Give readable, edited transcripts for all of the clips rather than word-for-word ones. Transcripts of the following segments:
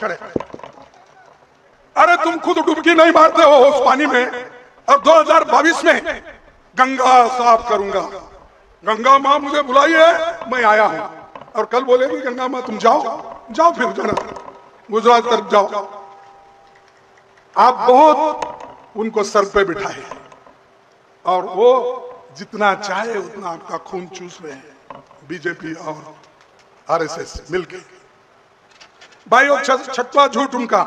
खड़े। अरे तुम खुद डुबकी नहीं मारते हो उस पानी में, और 2022 में गंगा साफ करूंगा, गंगा माँ मुझे बुलाई है, मैं आया हूं, और कल बोलेगी गंगा माँ तुम जाओ फिर जरा गुजरात तरफ जाओ। आप बहुत उनको सर पे बिठाए और वो जितना चाहे उतना आपका खून चूस रहे हैं, बीजेपी और आरएसएस मिलके। भाई और छठवां झूठ उनका,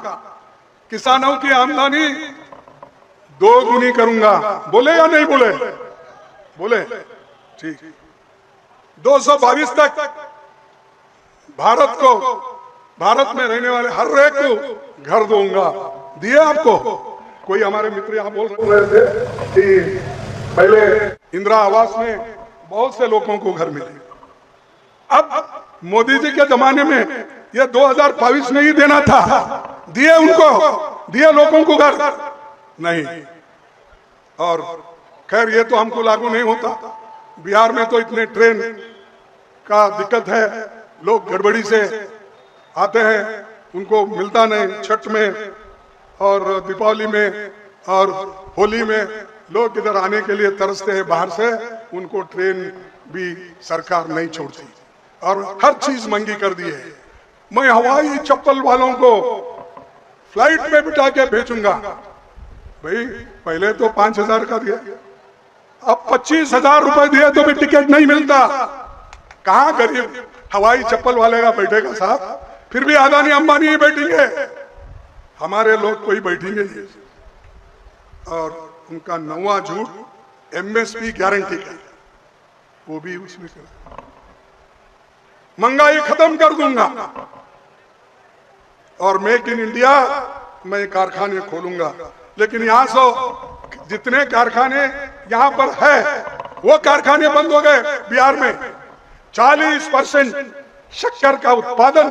किसानों की आमदनी 2 गुनी करूंगा, बोले या नहीं बोले? बोले, ठीक। 222 तक भारत में रहने वाले हर एक को घर दूंगा, दिए आपको? कोई हमारे मित्र यहाँ बोल रहे थे कि पहले इंदिरा आवास में बहुत से लोगों को घर मिले, अब मोदी जी के जमाने में ये 2022 में ही देना था, दिए उनको, दिए लोगों को घर नहीं। और खैर ये तो हमको लागू नहीं होता, बिहार में तो इतने ट्रेन का दिक्कत है, लोग गड़बड़ी से आते हैं, उनको मिलता नहीं। छठ में और दीपावली में और होली में लोग इधर आने के लिए तरसते हैं बाहर से, उनको ट्रेन भी सरकार नहीं छोड़ती और हर चीज महंगी कर दी है। मैं हवाई चप्पल वालों को फ्लाइट में बिठा के भेजूंगा। भाई पहले तो 5,000 का दिया, अब 25,000 रुपए दिए तो भी टिकट नहीं मिलता। कहाँ गरीब हवाई चप्पल वाले का बैठेगा साहब? फिर भी अदानी अंबानी ही बैठेंगे, हमारे लोग कोई बैठेंगे नहीं। और उनका 9वां झूठ एमएसपी गारंटी का, वो भी उसमें महंगाई खत्म कर दूंगा और मेक इन इंडिया मैं कारखाने खोलूंगा। लेकिन यहाँ से जितने कारखाने यहाँ पर है वो कारखाने बंद हो गए। बिहार में 40% शक्कर का उत्पादन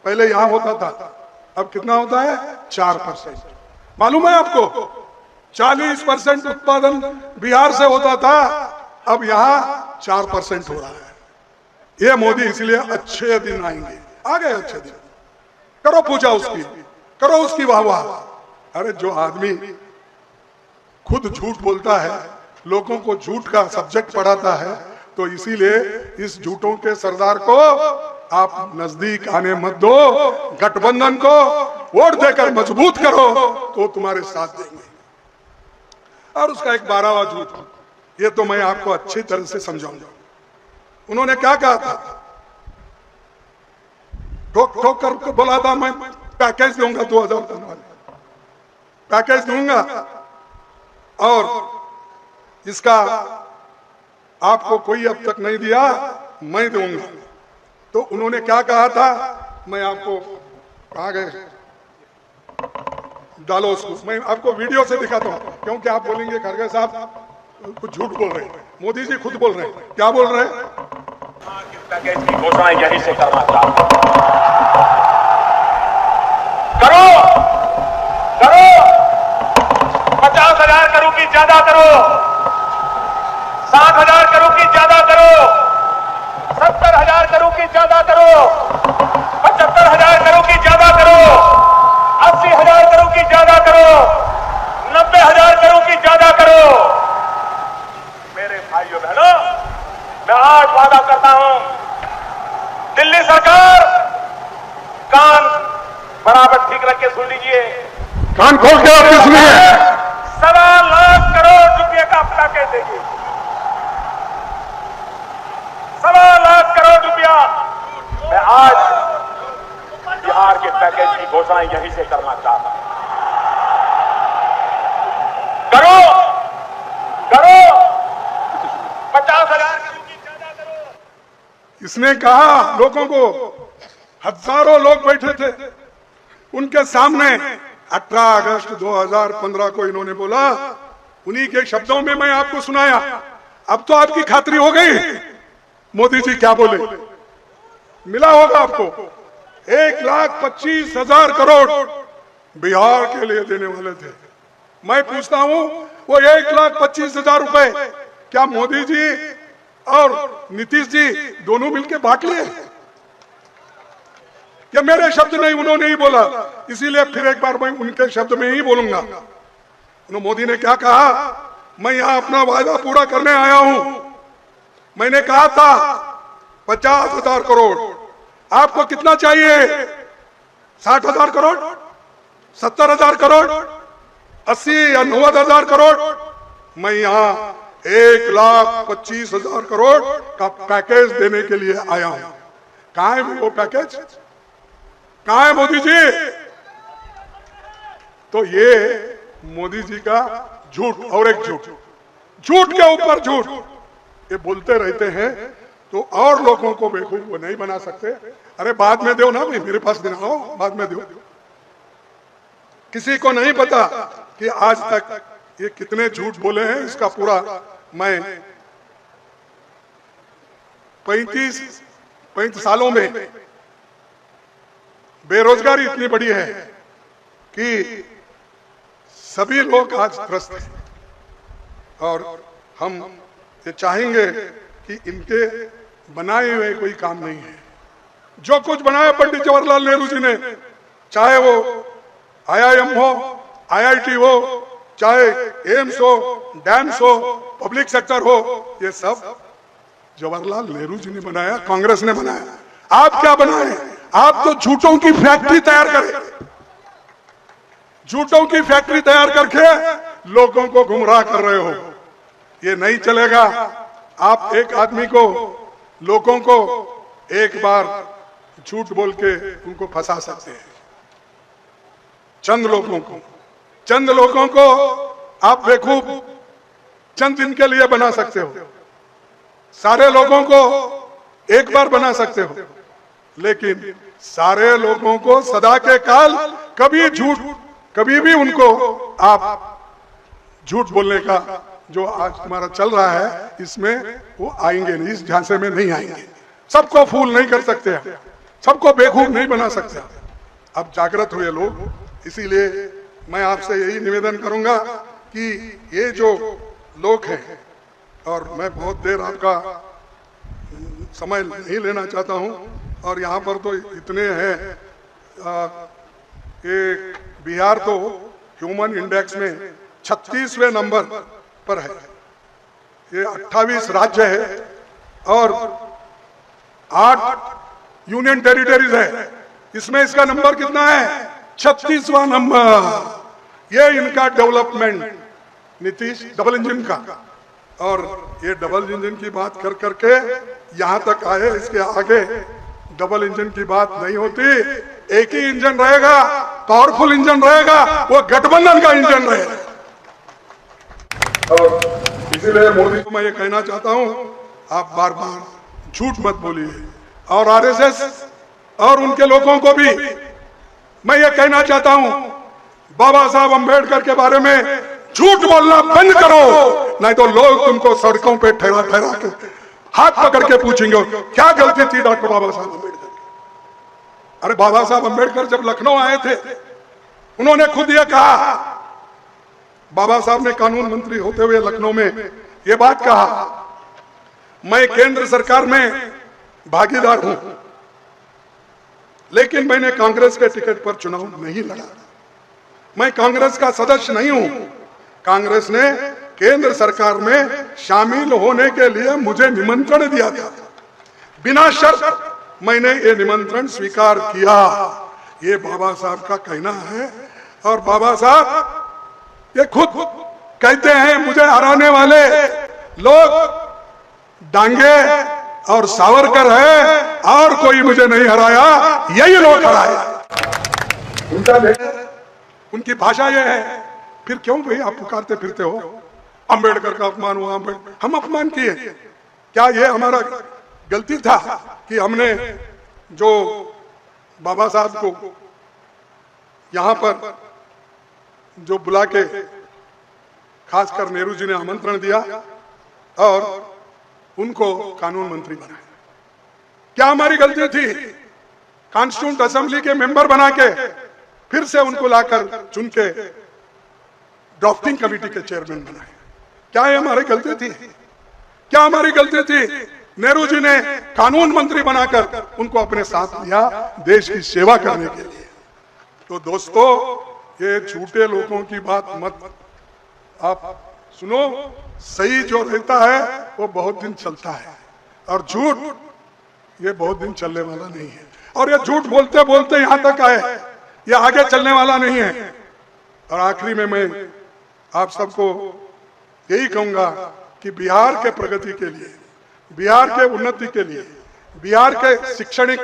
पहले यहाँ होता था, अब कितना होता है? 4%। मालूम है आपको? 40% उत्पादन बिहार से होता था, अब यहाँ 4% हो रहा है। ये मोदी इसलिए अच्छे दिन आएंगे, आ गए अच्छे दिन, करो पूजा उसकी, करो उसकी वाहवाह। अरे जो आदमी खुद झूठ बोलता है, लोगों को झूठ का सब्जेक्ट पढ़ाता है, तो इसीलिए इस झूठों के सरदार को आप नजदीक आने मत दो, गठबंधन को वोट देकर मजबूत करो तो तुम्हारे साथ देंगे। और उसका एक 12वां झूठ, ये तो मैं आपको अच्छी तरह से समझाऊंगा। उन्होंने क्या कहा था? ठोक ठोक कर बोला था मैं पैकेज दूंगा, 2000 टन वाले पैकेज दूंगा और इसका आपको कोई अब तक नहीं दिया, मैं दूंगा। तो उन्होंने क्या कहा था? मैं आपको, कहाँ गए, डालो उसको, मैं आपको वीडियो से दिखाता हूँ, क्योंकि आप बोलेंगे खड़गे साहब कुछ झूठ बोल रहे हैं। मोदी जी खुद बोल रहे हैं, क्या बोल रहे हैं? पैकेज की घोषणा यहीं से करना चाहता हूं। करो करो 50,000 करोड़ की ज्यादा करो, 60,000 करोड़ की ज्यादा करो, 70,000 करोड़ की ज्यादा करो, 75,000 करोड़ की ज्यादा करो, 80,000 करोड़ की ज्यादा करो, 90,000 करोड़ की ज्यादा करो। मेरे भाइयों बहनों, मैं आज वादा करता हूं, दिल्ली सरकार कान बराबर ठीक रख के सुन लीजिए, कान खोल के आपके सुनिए। 1.25 लाख करोड़ रुपए का पैकेज देगी, 1.25 लाख करोड़ रुपया। मैं आज बिहार के पैकेज की घोषणा यहीं से करना चाहता हूं। करो करो 50,000 करोड़ की ज्यादा करो। इसने कहा लोगों को, हजारों लोग बैठे थे उनके सामने। 18 अगस्त 2015 को इन्होंने बोला, उन्हीं के शब्दों में मैं आपको सुनाया। अब तो आपकी खातरी हो गई मोदी जी क्या बोले, मिला होगा आपको। 1,25,000 करोड़ बिहार के लिए देने वाले थे। मैं पूछता हूं, वो 1,25,000 रुपए क्या मोदी जी और नीतीश जी दोनों मिलकर बांट लिए? ये मेरे शब्द नहीं, उन्होंने ही बोला, इसीलिए फिर एक बार मैं उनके शब्द में ही बोलूंगा। मोदी ने क्या कहा, मैं यहां अपना वादा पूरा करने आया हूं। मैंने कहा था 50,000 करोड़, आपको कितना चाहिए? 60,000 करोड़, 70,000 करोड़, 80 या 90,000 करोड़? मैं यहां 1,25,000 करोड़ का पैकेज देने के लिए आया हूं। कहां है वो पैकेज? कहां है मोदी जी? तो ये मोदी जी का झूठ और एक झूठ, झूठ के ऊपर झूठ ये बोलते रहते हैं, तो और लोगों को बेवकूफ वो नहीं बना सकते। अरे बाद में दो ना भाई, मेरे पास देना हो, बाद में दो। किसी को नहीं पता कि आज तक ये कितने झूठ बोले हैं। इसका पूरा मैं 35 सालों में बेरोजगारी इतनी बड़ी है कि सभी लोग आज त्रस्त हैं, और हम ये चाहेंगे कि इनके बनाए हुए कोई काम नहीं है। जो कुछ बनाया पंडित जवाहरलाल नेहरू जी ने, चाहे वो IIM हो, IIT हो, चाहे एम्स हो, डैम्स हो, पब्लिक सेक्टर हो, ये सब जवाहरलाल नेहरू जी ने बनाया, कांग्रेस ने बनाया। आप क्या बनाए? आप तो झूठों की फैक्ट्री तैयार करें, झूठों की फैक्ट्री तैयार करके लोगों को गुमराह कर रहे हो। ये नहीं चलेगा। आप एक आदमी को, लोगों को एक बार झूठ बोल के उनको फंसा सकते हैं। चंद लोगों को आप बेवकूफ चंद दिन के लिए बना सकते हो, सारे लोगों को एक बार बना सकते हो, लेकिन सारे लोगों को सदा के काल कभी झूठ, कभी भी उनको आप झूठ बोलने का जो आज तुम्हारा चल रहा है, इसमें वो आएंगे नहीं, इस झांसे में नहीं आएंगे। सबको फूल नहीं कर सकते, सबको बेवकूफ नहीं बना सकते। अब जागृत हुए लोग, इसीलिए मैं आपसे यही निवेदन करूंगा कि ये जो लोग हैं, और मैं बहुत देर आपका समय नहीं लेना चाहता हूं, और यहाँ पर तो इतने हैं, एक बिहार तो ह्यूमन इंडेक्स में 36वें नंबर पर है। ये 28 राज्य है और 8 यूनियन टेरिटरीज है। इसमें इसका नंबर कितना है? 36वां नंबर। ये इनका डेवलपमेंट नीतीश डबल इंजन का, और ये डबल इंजन की बात कर करके यहाँ तक आए। इसके आगे डबल इंजन की बात नहीं होती, एक ही इंजन रहेगा, पावरफुल इंजन रहेगा, वो गठबंधन का इंजन रहेगा। और इसीलिए मोदी को मैं ये कहना चाहता हूं, आप बार बार झूठ मत बोलिए। और RSS और उनके लोगों को भी मैं ये कहना चाहता हूं, बाबा साहब अंबेडकर के बारे में झूठ बोलना बंद करो, नहीं तो लोग तुमको सड़कों पे ठहरा ठहरा के हाथ पकड़ के पूछेंगे क्या गलती थी डॉक्टर बाबा साहब अम्बेडकर। अरे बाबा साहब अम्बेडकर जब लखनऊ आए थे, उन्होंने खुद ये कहा, बाबा साहब ने कानून मंत्री होते हुए लखनऊ में ये बात कहा, मैं केंद्र सरकार में भागीदार हूं, लेकिन मैंने कांग्रेस के टिकट पर चुनाव नहीं लड़ा। मैं कांग्रेस का सदस्य नहीं हूं। कांग्रेस ने केंद्र सरकार में शामिल होने के लिए मुझे निमंत्रण दिया था, बिना शर्त मैंने ये निमंत्रण स्वीकार किया। ये बाबा साहब का कहना है। और बाबा साहब ये खुद कहते हैं, मुझे हराने वाले लोग डांगे और सावरकर है, और कोई मुझे नहीं हराया, यही लोग हराया। उनकी भाषा ये है। फिर क्यों भाई आप पुकारते फिरते हो अंबेडकर का अपमान हुआ, हम अपमान किए? क्या ये हमारा गलती था कि हमने जो बाबा साहब को यहाँ पर जो बुला के खासकर नेहरू जी ने आमंत्रण दिया और उनको कानून मंत्री बनाया? क्या हमारी गलती थी? कॉन्स्टिट्यूंट असेंबली के मेंबर बना के फिर से उनको लाकर चुन के ड्राफ्टिंग कमेटी के चेयरमैन बनाए? क्या ये हमारी गलती थी? क्या हमारी गलती थी? नेहरू जी ने कानून मंत्री बनाकर उनको अपने साथ लिया देश की सेवा करने के लिए। तो दोस्तों, ये झूठे लोगों की बात मत आप सुनो। सही जो रहता है वो बहुत दिन चलता है, और झूठ ये बहुत दिन चलने वाला नहीं है। और ये झूठ बोलते बोलते यहां तक आए, ये आगे चलने वाला नहीं है। और आखिरी में मैं आप सबको यही कहूंगा कि बिहार के प्रगति के लिए, बिहार के उन्नति के लिए, बिहार के शैक्षणिक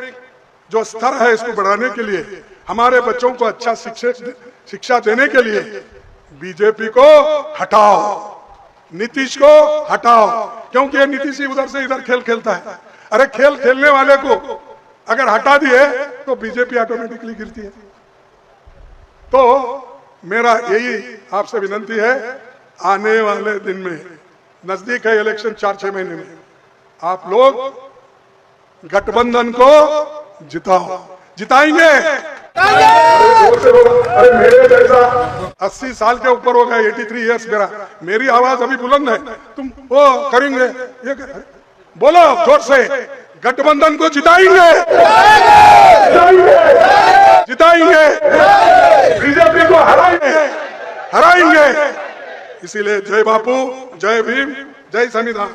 जो स्तर है इसको बढ़ाने के लिए, हमारे बच्चों को अच्छा शिक्षा देने के लिए बीजेपी को हटाओ, नीतीश को हटाओ। क्योंकि ये नीतीश ही उधर से इधर खेल खेलता है। अरे खेल खेलने वाले को अगर हटा दिए तो बीजेपी ऑटोमेटिकली गिरती है। तो मेरा यही आपसे विनती है, आने वाले दिन में, नजदीक है इलेक्शन 4-6 महीने में, आप लोग गठबंधन को जिताओ, जिताएंगे। अरे मेरे जैसा 80 साल के ऊपर हो गया, 83 इयर्स मेरी आवाज अभी बुलंद है, तुम वो करेंगे ये बोलो जोर से, गठबंधन को जिताएंगे, जिताएंगे, बीजेपी को हराएंगे, हराएंगे। इसीलिए जय बापू, जय भीम, जय संविधान,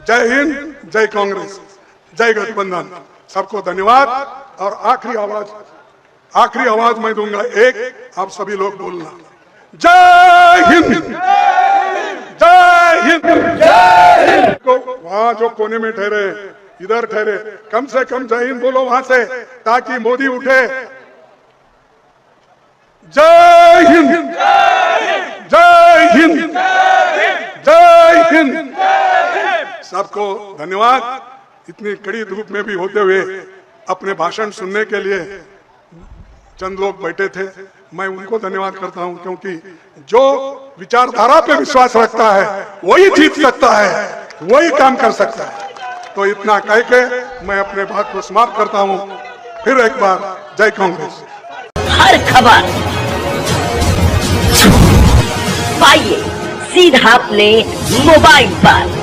जय हिंद, जय कांग्रेस, जय गठबंधन। सबको धन्यवाद। और आखिरी आवाज मैं दूंगा, एक आप सभी लोग बोलना, जय हिंद, जय हिंद, जय हिंद। वहां जो कोने में ठहरे, इधर ठहरे, कम से कम जय हिंद बोलो वहां से, ताकि मोदी उठे। जय हिंद, जय हिंद, जय हिंद। सबको धन्यवाद। इतनी कड़ी धूप में भी होते हुए अपने भाषण सुनने के लिए चंद लोग बैठे थे, मैं उनको धन्यवाद करता हूं, क्योंकि जो विचारधारा पे विश्वास रखता है वही जीत सकता है, वही काम कर सकता है। तो इतना कह के मैं अपने बात को समाप्त करता हूं। फिर एक बार जय कांग्रेस। हर खबर पाइए सीधा अपने मोबाइल पर।